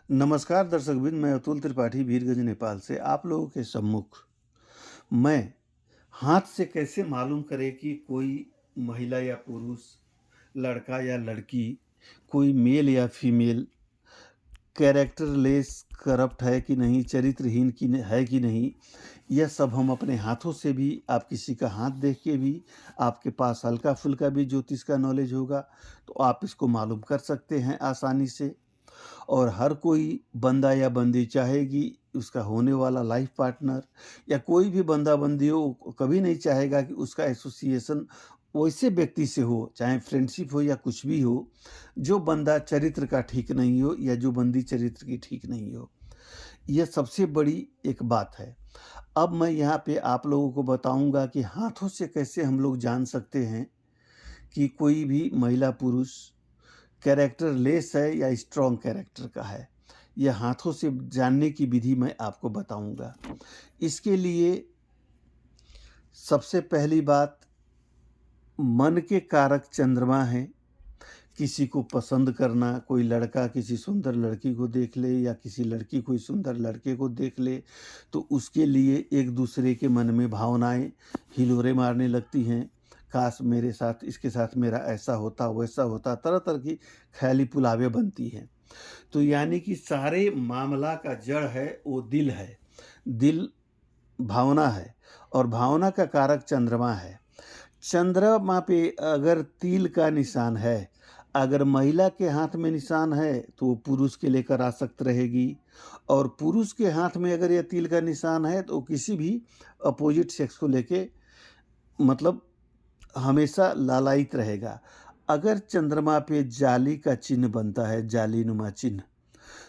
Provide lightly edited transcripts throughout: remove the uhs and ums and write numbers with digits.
नमस्कार दर्शकवृंद, मैं अतुल त्रिपाठी वीरगंज नेपाल से आप लोगों के सम्मुख मैं हाथ से कैसे मालूम करें कि कोई महिला या पुरुष, लड़का या लड़की, कोई मेल या फीमेल कैरेक्टरलेस करप्ट है कि नहीं, चरित्रहीन कि है कि नहीं, यह सब हम अपने हाथों से भी, आप किसी का हाथ देख के भी, आपके पास हल्का फुल्का भी ज्योतिष का नॉलेज होगा तो आप इसको मालूम कर सकते हैं आसानी से। और हर कोई बंदा या बंदी चाहेगी उसका होने वाला लाइफ पार्टनर या कोई भी बंदा बंदी हो, कभी नहीं चाहेगा कि उसका एसोसिएशन वैसे व्यक्ति से हो, चाहे फ्रेंडशिप हो या कुछ भी हो, जो बंदा चरित्र का ठीक नहीं हो या जो बंदी चरित्र की ठीक नहीं हो। यह सबसे बड़ी एक बात है। अब मैं यहाँ पे आप लोगों को बताऊंगा कि हाथों से कैसे हम लोग जान सकते हैं कि कोई भी महिला पुरुष कैरेक्टर लेस है या स्ट्रॉन्ग कैरेक्टर का है। यह हाथों से जानने की विधि मैं आपको बताऊंगा। इसके लिए सबसे पहली बात, मन के कारक चंद्रमा है। किसी को पसंद करना, कोई लड़का किसी सुंदर लड़की को देख ले या किसी लड़की कोई सुंदर लड़के को देख ले तो उसके लिए एक दूसरे के मन में भावनाएं हिलोरे मारने लगती हैं। काश मेरे साथ, इसके साथ मेरा ऐसा होता वैसा होता, तरह तरह की ख्याली पुलावें बनती हैं। तो यानी कि सारे मामला का जड़ है वो दिल है। दिल भावना है और भावना का कारक चंद्रमा है। चंद्रमा पे अगर तिल का निशान है, अगर महिला के हाथ में निशान है तो वो पुरुष के लेकर आसक्त रहेगी, और पुरुष के हाथ में अगर यह तिल का निशान है तो किसी भी अपोजिट सेक्स को लेके मतलब हमेशा लालायित रहेगा। अगर चंद्रमा पे जाली का चिन्ह बनता है, जाली नुमा चिन्ह,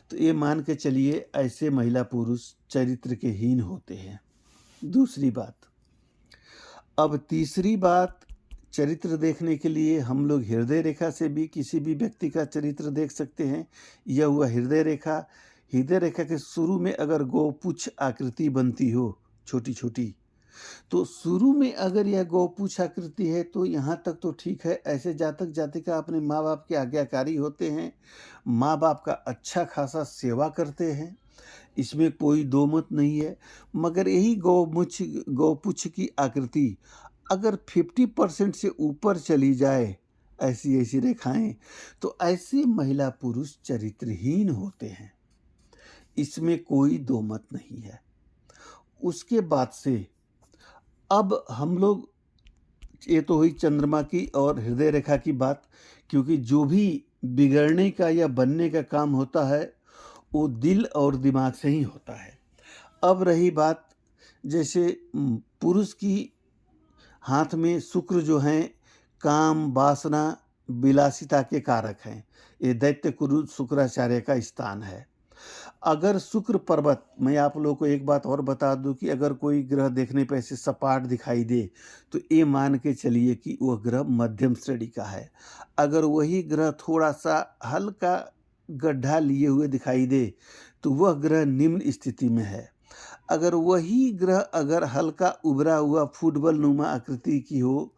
तो ये मान के चलिए ऐसे महिला पुरुष चरित्र के हीन होते हैं। दूसरी बात, अब तीसरी बात, चरित्र देखने के लिए हम लोग हृदय रेखा से भी किसी भी व्यक्ति का चरित्र देख सकते हैं। यह हुआ हृदय रेखा। हृदय रेखा के शुरू में अगर गोपुच्छ आकृति बनती हो छोटी छोटी, तो शुरू में अगर यह गौपुच्छ आकृति है तो यहाँ तक तो ठीक है। ऐसे जातक जातिका अपने माँ बाप के आज्ञाकारी होते हैं, माँ बाप का अच्छा खासा सेवा करते हैं, इसमें कोई दो मत नहीं है। मगर यही गौपुच्छ की आकृति अगर 50% से ऊपर चली जाए, ऐसी ऐसी रेखाएं, तो ऐसे महिला पुरुष चरित्रहीन होते हैं, इसमें कोई दो मत नहीं है। उसके बाद से अब हम लोग, ये तो हुई चंद्रमा की और हृदय रेखा की बात, क्योंकि जो भी बिगड़ने का या बनने का काम होता है वो दिल और दिमाग से ही होता है। अब रही बात, जैसे पुरुष की हाथ में शुक्र जो हैं, काम, वासना, विलासिता के कारक हैं। ये दैत्य कुरु शुक्राचार्य का स्थान है। अगर शुक्र पर्वत, मैं आप लोगों को एक बात और बता दूं कि अगर कोई ग्रह देखने पे ऐसे सपाट दिखाई दे तो ये मान के चलिए कि वह ग्रह मध्यम श्रेणी का है। अगर वही ग्रह थोड़ा सा हल्का गड्ढा लिए हुए दिखाई दे तो वह ग्रह निम्न स्थिति में है। अगर वही ग्रह अगर हल्का उभरा हुआ फुटबॉल नुमा आकृति की हो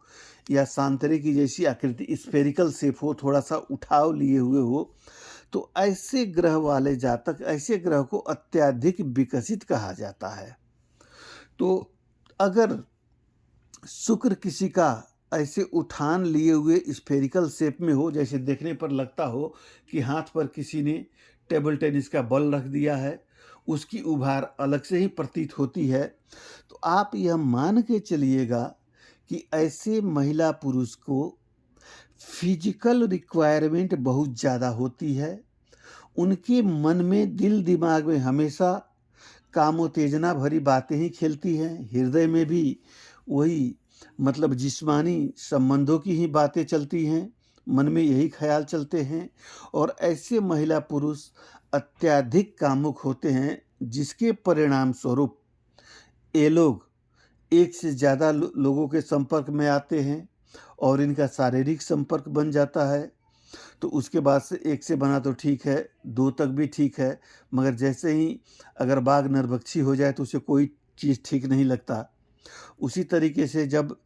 या सांतरे की जैसी आकृति, स्फेरिकल शेप हो, थोड़ा सा उठाव लिए हुए हो, तो ऐसे ग्रह वाले जातक, ऐसे ग्रह को अत्यधिक विकसित कहा जाता है। तो अगर शुक्र किसी का ऐसे उठान लिए हुए स्फेरिकल शेप में हो, जैसे देखने पर लगता हो कि हाथ पर किसी ने टेबल टेनिस का बॉल रख दिया है, उसकी उभार अलग से ही प्रतीत होती है, तो आप यह मान के चलिएगा कि ऐसे महिला पुरुष को फिजिकल रिक्वायरमेंट बहुत ज़्यादा होती है। उनके मन में, दिल दिमाग में हमेशा कामोत्तेजना भरी बातें ही खेलती हैं। हृदय में भी वही मतलब जिस्मानी संबंधों की ही बातें चलती हैं, मन में यही ख्याल चलते हैं। और ऐसे महिला पुरुष अत्यधिक कामुक होते हैं, जिसके परिणाम स्वरूप ये लोग एक से ज़्यादा लोगों के संपर्क में आते हैं और इनका शारीरिक संपर्क बन जाता है। तो उसके बाद से एक से बना तो ठीक है, दो तक भी ठीक है, मगर जैसे ही अगर बाघ नरभक्षी हो जाए तो उसे कोई चीज़ ठीक नहीं लगता। उसी तरीके से जब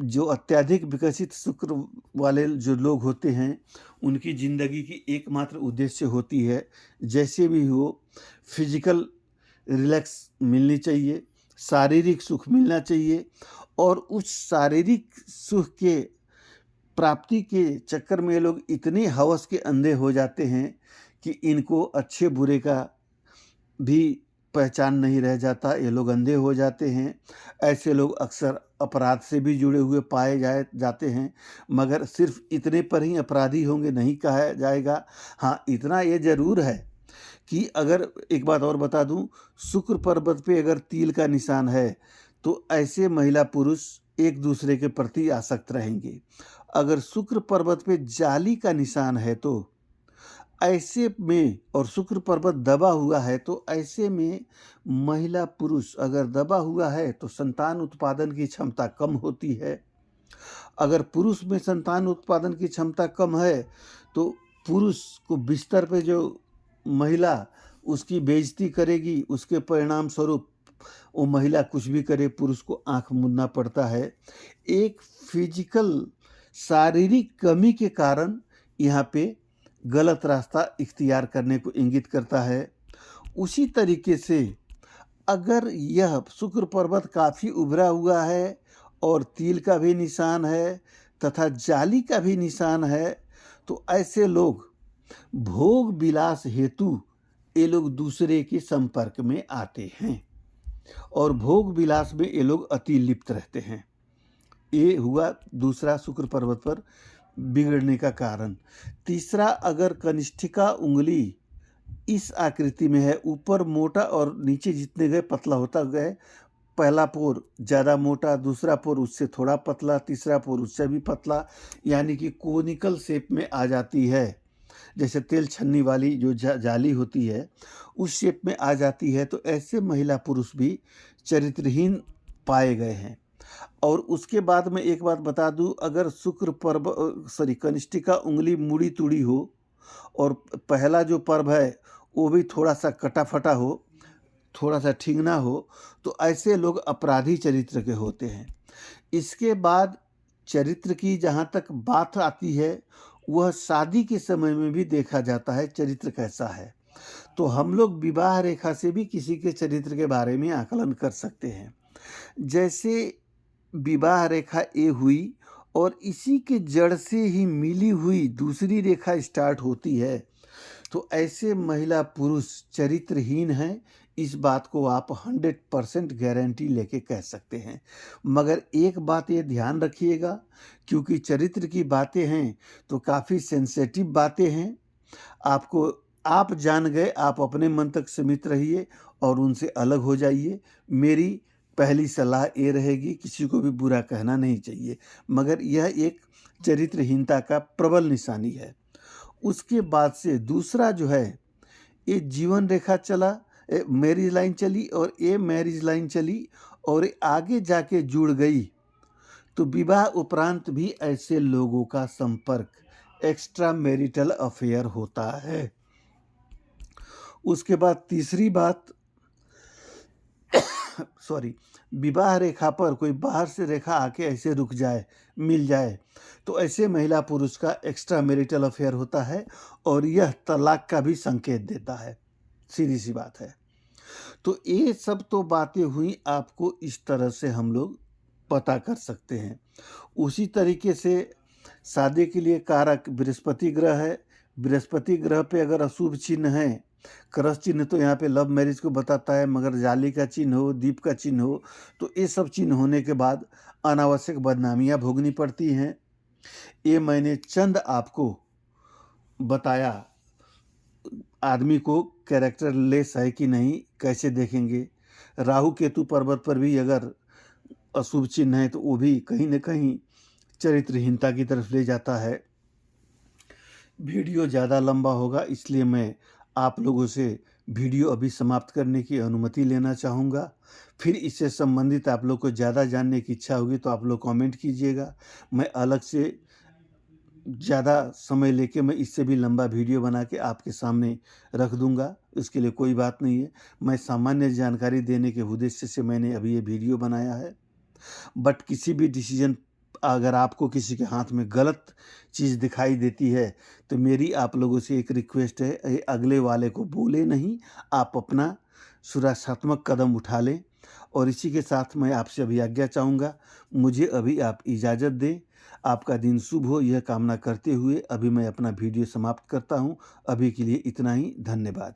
जो अत्यधिक विकसित शुक्र वाले जो लोग होते हैं, उनकी ज़िंदगी की एकमात्र उद्देश्य होती है, जैसे भी हो फिज़िकल रिलैक्स मिलनी चाहिए, शारीरिक सुख मिलना चाहिए और उस शारीरिक सुख के प्राप्ति के चक्कर में ये लोग इतने हवस के अंधे हो जाते हैं कि इनको अच्छे बुरे का भी पहचान नहीं रह जाता, ये लोग अंधे हो जाते हैं। ऐसे लोग अक्सर अपराध से भी जुड़े हुए पाए जाते हैं, मगर सिर्फ़ इतने पर ही अपराधी होंगे नहीं कहा जाएगा। हाँ, इतना ये ज़रूर है कि अगर एक बात और बता दूं, शुक्र पर्वत पे अगर तिल का निशान है तो ऐसे महिला पुरुष एक दूसरे के प्रति आसक्त रहेंगे। अगर शुक्र पर्वत पे जाली का निशान है तो ऐसे में, और शुक्र पर्वत दबा हुआ है तो ऐसे में महिला पुरुष अगर दबा हुआ है तो संतान उत्पादन की क्षमता कम होती है। अगर पुरुष में संतान उत्पादन की क्षमता कम है तो पुरुष को बिस्तर पे जो महिला उसकी बेइज्जती करेगी, उसके परिणाम स्वरूप वो महिला कुछ भी करे, पुरुष को आंख मूंदना पड़ता है। एक फिजिकल शारीरिक कमी के कारण यहाँ पे गलत रास्ता इख्तियार करने को इंगित करता है। उसी तरीके से अगर यह शुक्र पर्वत काफ़ी उभरा हुआ है और तिल का भी निशान है तथा जाली का भी निशान है, तो ऐसे लोग भोग विलास हेतु ये लोग दूसरे के संपर्क में आते हैं और भोग विलास में ये लोग अति लिप्त रहते हैं। ये हुआ दूसरा शुक्र पर्वत पर बिगड़ने का कारण। तीसरा, अगर कनिष्ठिका उंगली इस आकृति में है, ऊपर मोटा और नीचे जितने गए पतला होता गए, पहला पोर ज़्यादा मोटा, दूसरा पोर उससे थोड़ा पतला, तीसरा पोर उससे भी पतला, यानी कि कोनिकल शेप में आ जाती है। जैसे तेल छन्नी वाली जो जाली होती है उस शेप में आ जाती है, तो ऐसे महिला पुरुष भी चरित्रहीन पाए गए हैं। और उसके बाद में एक बात बता दूं, अगर शुक्र पर्व कनिष्ठिका उंगली मुड़ी तुड़ी हो और पहला जो पर्व है वो भी थोड़ा सा कटा फटा हो, थोड़ा सा ठिंगना हो, तो ऐसे लोग अपराधी चरित्र के होते हैं। इसके बाद चरित्र की जहाँ तक बात आती है, वह शादी के समय में भी देखा जाता है चरित्र कैसा है। तो हम लोग विवाह रेखा से भी किसी के चरित्र के बारे में आकलन कर सकते हैं। जैसे विवाह रेखा ए हुई और इसी के जड़ से ही मिली हुई दूसरी रेखा स्टार्ट होती है, तो ऐसे महिला पुरुष चरित्रहीन हैं, इस बात को आप 100% गारंटी लेके कह सकते हैं। मगर एक बात ये ध्यान रखिएगा, क्योंकि चरित्र की बातें हैं तो काफ़ी सेंसिटिव बातें हैं। आप जान गए, आप अपने मन तक सीमित रहिए और उनसे अलग हो जाइए। मेरी पहली सलाह ये रहेगी, किसी को भी बुरा कहना नहीं चाहिए, मगर यह एक चरित्रहीनता का प्रबल निशानी है। उसके बाद से दूसरा जो है, ये जीवन रेखा चला, मैरिज लाइन चली और ये मैरिज लाइन चली और ये आगे जाके जुड़ गई, तो विवाह उपरांत भी ऐसे लोगों का संपर्क एक्स्ट्रा मैरिटल अफेयर होता है। उसके बाद तीसरी बात, विवाह रेखा पर कोई बाहर से रेखा आके ऐसे रुक जाए, मिल जाए, तो ऐसे महिला पुरुष का एक्स्ट्रा मैरिटल अफेयर होता है और यह तलाक का भी संकेत देता है। सीधी सी बात है। तो ये सब तो बातें हुई, आपको इस तरह से हम लोग पता कर सकते हैं। उसी तरीके से शादी के लिए कारक बृहस्पति ग्रह है। बृहस्पति ग्रह पे अगर अशुभ चिन्ह है, क्रस चिन्ह तो यहाँ पे लव मैरिज को बताता है, मगर जाली का चिन्ह हो, दीप का चिन्ह हो, तो ये सब चिन्ह होने के बाद अनावश्यक बदनामियाँ भोगनी पड़ती हैं। ये मैंने चंद आपको बताया। आदमी को कैरेक्टर लेस है कि नहीं, कैसे देखेंगे। राहु केतु पर्वत पर भी अगर अशुभ चिन्ह है तो वो भी कहीं न कहीं चरित्रहीनता की तरफ ले जाता है। वीडियो ज़्यादा लंबा होगा, इसलिए मैं आप लोगों से वीडियो अभी समाप्त करने की अनुमति लेना चाहूँगा। फिर इससे संबंधित आप लोग को ज़्यादा जानने की इच्छा होगी तो आप लोग कमेंट कीजिएगा। मैं अलग से ज़्यादा समय लेके मैं इससे भी लंबा वीडियो बना के आपके सामने रख दूंगा, इसके लिए कोई बात नहीं है। मैं सामान्य जानकारी देने के उद्देश्य से मैंने अभी ये वीडियो बनाया है। बट किसी भी डिसीजन अगर आपको किसी के हाथ में गलत चीज़ दिखाई देती है तो मेरी आप लोगों से एक रिक्वेस्ट है, अगले वाले को बोले नहीं, आप अपना सुरक्षात्मक कदम उठा लें। और इसी के साथ मैं आपसे अभी आज्ञा चाहूँगा, मुझे अभी आप इजाज़त दें। आपका दिन शुभ हो यह कामना करते हुए अभी मैं अपना वीडियो समाप्त करता हूँ। अभी के लिए इतना ही, धन्यवाद।